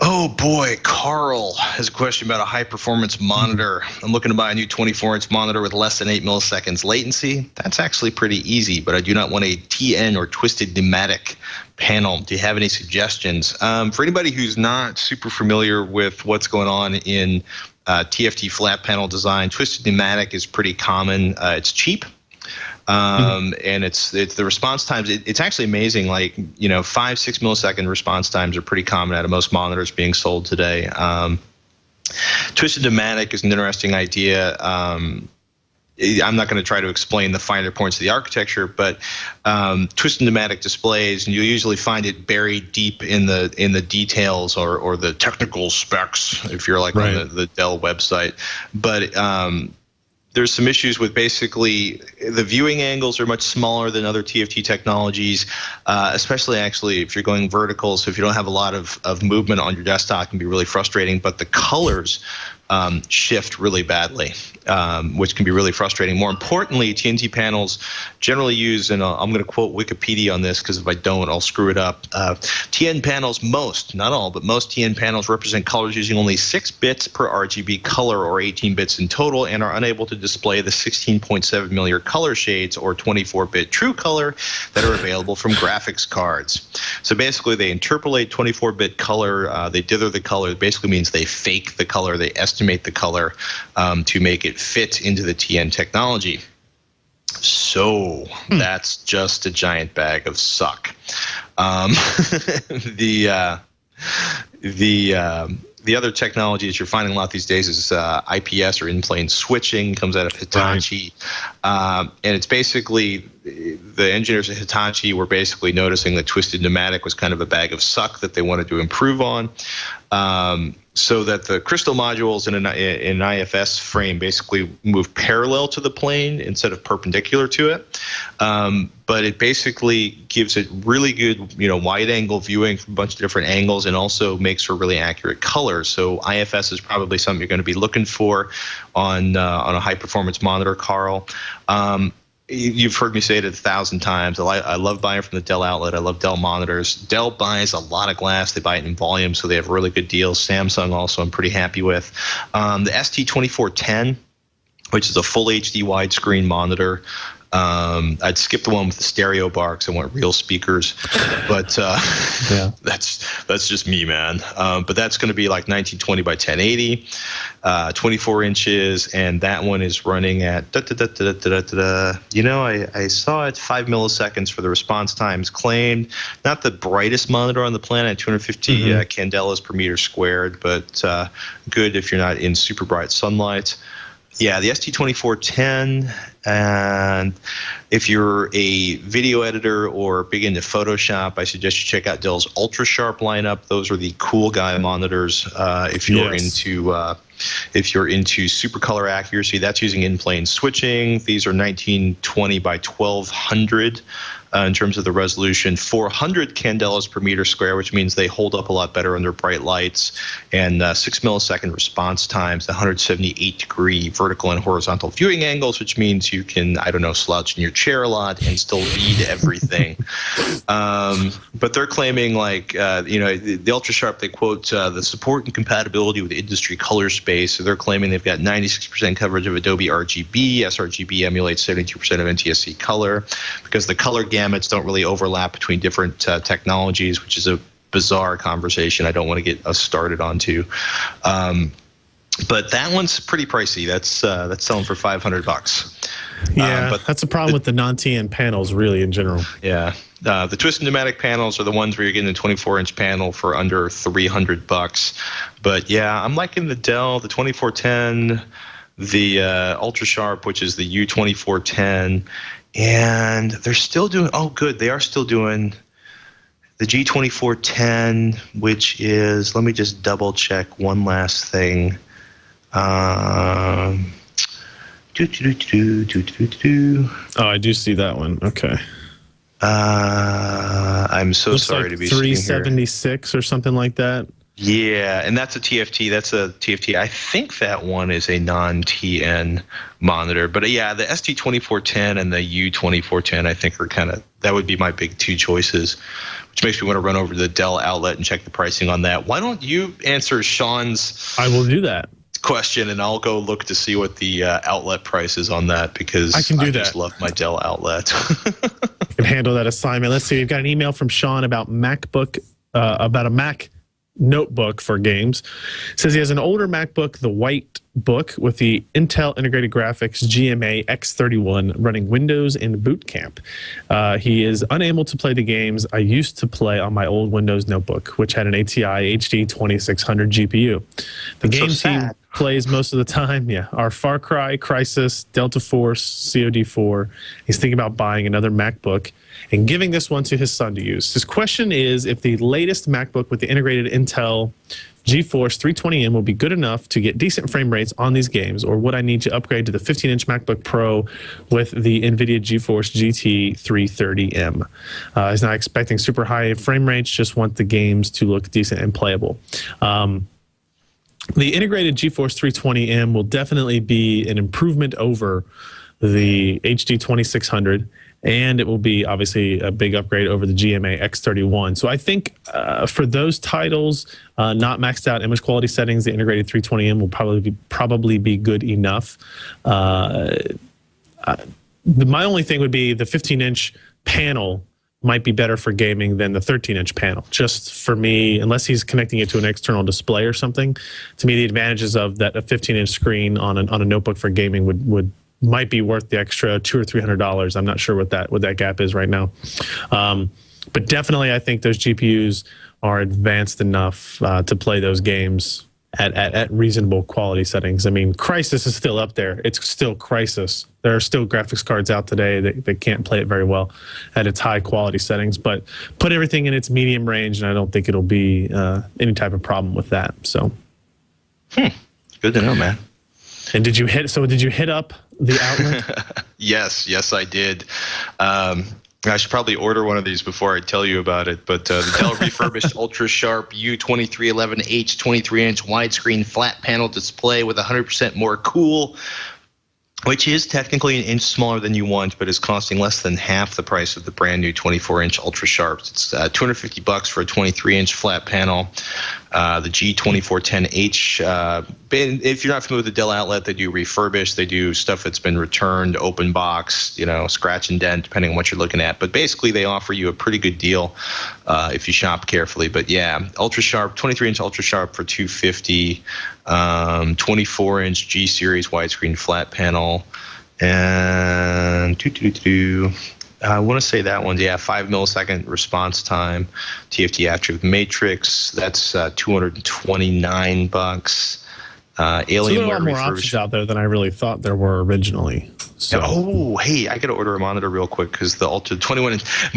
oh boy, Carl has a question about a high-performance monitor. I'm looking to buy a new 24-inch monitor with less than 8 milliseconds latency. That's actually pretty easy, but I do not want a TN or twisted pneumatic panel. Do you have any suggestions? For anybody who's not super familiar with what's going on in TFT flat panel design, twisted pneumatic is pretty common. It's cheap. And it's the response times. It's actually amazing. 5-6 millisecond response times are pretty common out of most monitors being sold today. Twisted pneumatic is an interesting idea. I'm not going to try to explain the finer points of the architecture, but twisted pneumatic displays, and you'll usually find it buried deep in the details or the technical specs if you're on the Dell website. But There's some issues with basically the viewing angles are much smaller than other TFT technologies, especially actually if you're going vertical. So if you don't have a lot of movement on your desktop, it can be really frustrating. But the colors shift really badly, which can be really frustrating. More importantly, TNT panels generally use, and I'm going to quote Wikipedia on this because if I don't, I'll screw it up. TN panels, most, not all, but most TN panels represent colors using only 6 bits per RGB color or 18 bits in total and are unable to display the 16.7 million color shades or 24-bit true color that are available from graphics cards. So basically, they interpolate 24-bit color, they dither the color. It basically means they fake the color, they estimate the color to make it fit into the TN technology. So that's just a giant bag of suck. The other technologies you're finding a lot these days is IPS or in-plane switching, comes out of Hitachi. Right. And it's basically the engineers at Hitachi were basically noticing that Twisted Pneumatic was kind of a bag of suck that they wanted to improve on. So that the crystal modules in an IFS frame basically move parallel to the plane instead of perpendicular to it. But it basically gives it really good, wide angle viewing from a bunch of different angles, and also makes for really accurate colors. So IFS is probably something you're going to be looking for on a high performance monitor, Carl. You've heard me say it 1,000 times. I love buying from the Dell outlet. I love Dell monitors. Dell buys a lot of glass. They buy it in volume, so they have really good deals. Samsung also I'm pretty happy with. The ST2410, which is a full HD widescreen monitor. I'd skip the one with the stereo bar because I want real speakers, but yeah, that's just me, man. But that's going to be like 1920 by 1080, 24 inches, and that one is running at I saw it 5 milliseconds for the response times claimed. Not the brightest monitor on the planet, 250 candelas per meter squared, but good if you're not in super bright sunlight. Yeah, the ST2410, and if you're a video editor or big into Photoshop, I suggest you check out Dell's Ultra Sharp lineup. Those are the cool guy monitors. If you're into super color accuracy, that's using in-plane switching. These are 1920 by 1200. In terms of the resolution, 400 candelas per meter square, which means they hold up a lot better under bright lights, and 6 millisecond response times, 178-degree vertical and horizontal viewing angles, which means you can, slouch in your chair a lot and still read everything. But they're claiming, the Ultra Sharp, they quote the support and compatibility with industry color space. So they're claiming they've got 96% coverage of Adobe RGB. sRGB emulates 72% of NTSC color because the color gamuts don't really overlap between different technologies, which is a bizarre conversation I don't want to get us started onto. But that one's pretty pricey. That's selling for $500. Yeah, but that's a problem with the non-TN panels, really, in general. Yeah. The Twisted Pneumatic panels are the ones where you're getting a 24-inch panel for under $300. But yeah, I'm liking the Dell, the 2410, the Ultra Sharp, which is the U2410. And they're still doing, they are still doing the G2410, which is, let me just double check one last thing. Oh, I do see that one. Okay. I'm so Looks sorry like to be 376 or something like that. Yeah, and that's a TFT. That's a TFT. I think that one is a non-TN monitor. But yeah, the ST2410 and the U2410, I think, are that would be my big two choices, which makes me want to run over to the Dell outlet and check the pricing on that. Why don't you answer Sean's I will do that question, and I'll go look to see what the outlet price is on that, because I just love my Dell outlet. You can handle that assignment. Let's see. We've got an email from Sean about about a Mac notebook for games. It says he has an older MacBook, the white book, with the Intel Integrated Graphics GMA X31 running Windows in Boot Camp. He is unable to play the games I used to play on my old Windows notebook, which had an ATI HD 2600 GPU. The games he plays most of the time, are Far Cry, Crysis, Delta Force, COD4. He's thinking about buying another MacBook and giving this one to his son to use. His question is if the latest MacBook with the integrated Intel GeForce 320M will be good enough to get decent frame rates on these games, or would I need to upgrade to the 15-inch MacBook Pro with the NVIDIA GeForce GT 330M? He's not expecting super high frame rates, just want the games to look decent and playable. The integrated GeForce 320M will definitely be an improvement over the HD 2600, and it will be obviously a big upgrade over the GMA X31. So I think for those titles, not maxed out image quality settings, the integrated 320M will probably be good enough. My only thing would be the 15-inch panel might be better for gaming than the 13-inch panel. Just for me, unless he's connecting it to an external display or something, to me the advantages of that a 15-inch screen on a notebook for gaming might be worth the extra $200 or $300. I'm not sure what that gap is right now, but definitely I think those GPUs are advanced enough to play those games at reasonable quality settings. I mean, Crysis is still up there. It's still Crysis. There are still graphics cards out today that can't play it very well at its high quality settings, but put everything in its medium range, and I don't think it'll be any type of problem with that. So, Good to know, man. And did you hit up the outlet? Yes, I did. I should probably order one of these before I tell you about it, but the Dell refurbished Ultra Sharp U2311H 23-inch widescreen flat panel display with 100% more cool, which is technically an inch smaller than you want, but is costing less than half the price of the brand new 24-inch Ultra Sharps. It's $250 for a 23-inch flat panel. The G2410H, if you're not familiar with the Dell outlet, they do refurbish. They do stuff that's been returned, open box, scratch and dent, depending on what you're looking at. But basically, they offer you a pretty good deal if you shop carefully. But yeah, Ultra Sharp, 23-inch Ultra Sharp for $250, 24-inch G Series widescreen flat panel, and I want to say that one, 5 millisecond response time, TFT Active Matrix. That's $229. Alien there are a lot more options out there than I really thought there were originally. So. Oh, hey, I got to order a monitor real quick because the my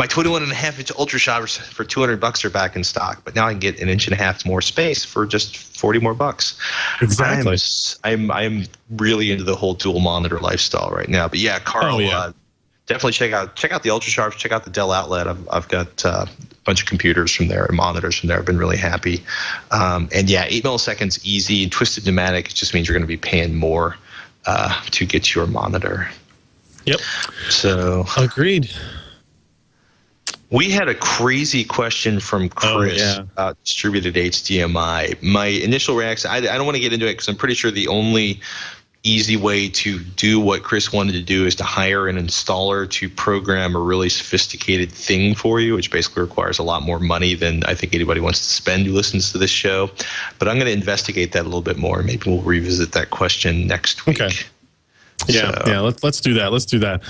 21.5-inch Ultra Shots for $200 are back in stock. But now I can get an inch and a half more space for just $40 more bucks. Exactly. I'm really into the whole dual monitor lifestyle right now. But yeah, Carl. Definitely check out the Ultra Sharps. Check out the Dell outlet. I've got a bunch of computers from there and monitors from there. I've been really happy. And yeah, 8 milliseconds easy. Twisted pneumatic. It just means you're going to be paying more to get your monitor. Yep. So agreed. We had a crazy question from Chris about distributed HDMI. My initial reaction, I don't want to get into it because I'm pretty sure the only easy way to do what Chris wanted to do is to hire an installer to program a really sophisticated thing for you, which basically requires a lot more money than I think anybody wants to spend who listens to this show. But I'm going to investigate that a little bit more. Maybe we'll revisit that question next week. Okay. Yeah, let's do that. Let's do that.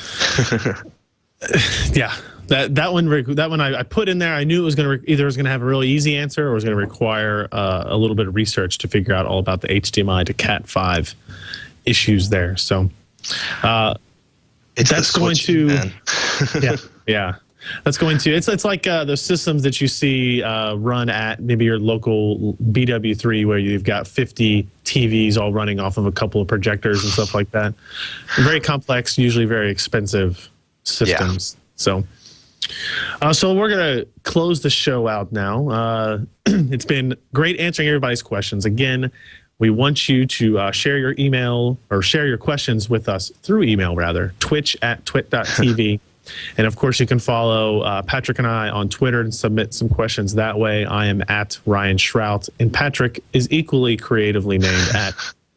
Yeah. That one I put in there. I knew it was going to either have a really easy answer or it was going to require a little bit of research to figure out all about the HDMI to Cat 5 issues there. So that's going to that's going to it's like those systems that you see run at maybe your local BW3 where you've got 50 TVs all running off of a couple of projectors and stuff like that. Very complex, usually very expensive systems. So we're going to close the show out now. It's been great answering everybody's questions. Again, we want you to share your email or share your questions with us through email, rather, twitch@twit.tv. And, of course, you can follow Patrick and I on Twitter and submit some questions that way. I am at Ryan Shrout, and Patrick is equally creatively named at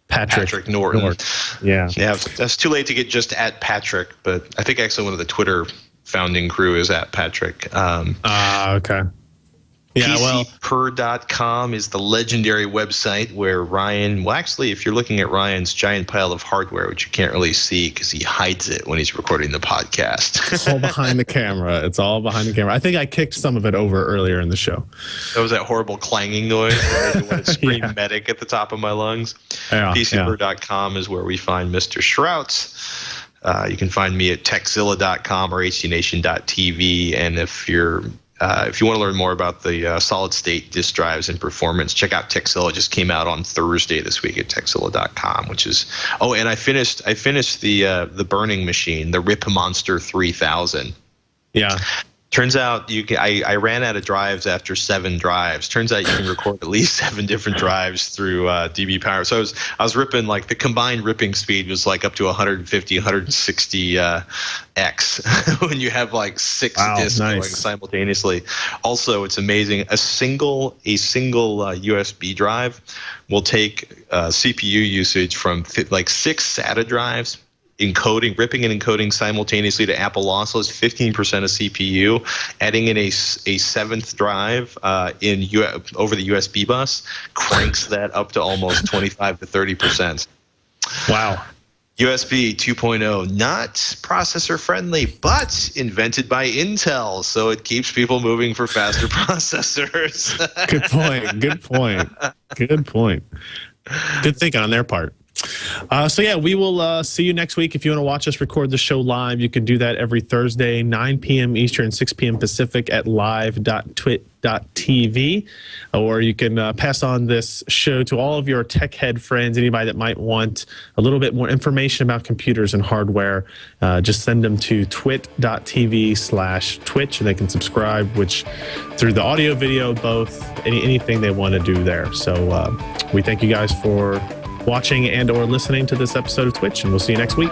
Patrick Norton. Yeah, that's too late to get just at Patrick, but I think actually one of the Twitter founding crew is at Patrick. Okay. Yeah, PCPer.com is the legendary website where Ryan, well, actually, if you're looking at Ryan's giant pile of hardware, which you can't really see because he hides it when he's recording the podcast. It's all behind the camera. It's all behind the camera. I think I kicked some of it over earlier in the show. That was that horrible clanging noise when I want to scream medic at the top of my lungs. Yeah, PCPer.com is where we find Mr. Shrout. You can find me at techzilla.com or hdnation.tv. And if you're if you want to learn more about the solid state disk drives and performance, check out Texilla. It just came out on Thursday this week at Texilla.com, which is and I finished the burning machine, the Rip Monster 3000. Yeah. Turns out I ran out of drives after 7 drives. Turns out you can record at least 7 different drives through DB Power. So I was ripping, like, the combined ripping speed was like up to 150, 160 x when you have like 6 disks going simultaneously. Also, it's amazing. A single USB drive will take CPU usage from like 6 SATA drives. Ripping and encoding simultaneously to Apple lossless, 15% of CPU. Adding in a 7th drive over the USB bus cranks that up to almost 25 to 30%. Wow. USB 2.0, not processor friendly, but invented by Intel, so it keeps people moving for faster processors. Good point. Good point. Good thinking on their part. So yeah, we will see you next week. If you want to watch us record the show live, you can do that every Thursday, 9 p.m. Eastern, 6 p.m. Pacific at live.twit.tv. Or you can pass on this show to all of your tech head friends, anybody that might want a little bit more information about computers and hardware. Just send them to twit.tv/twitch, and they can subscribe, which through the audio, video, both, anything they want to do there. So we thank you guys for watching and or listening to this episode of Twitch, and we'll see you next week.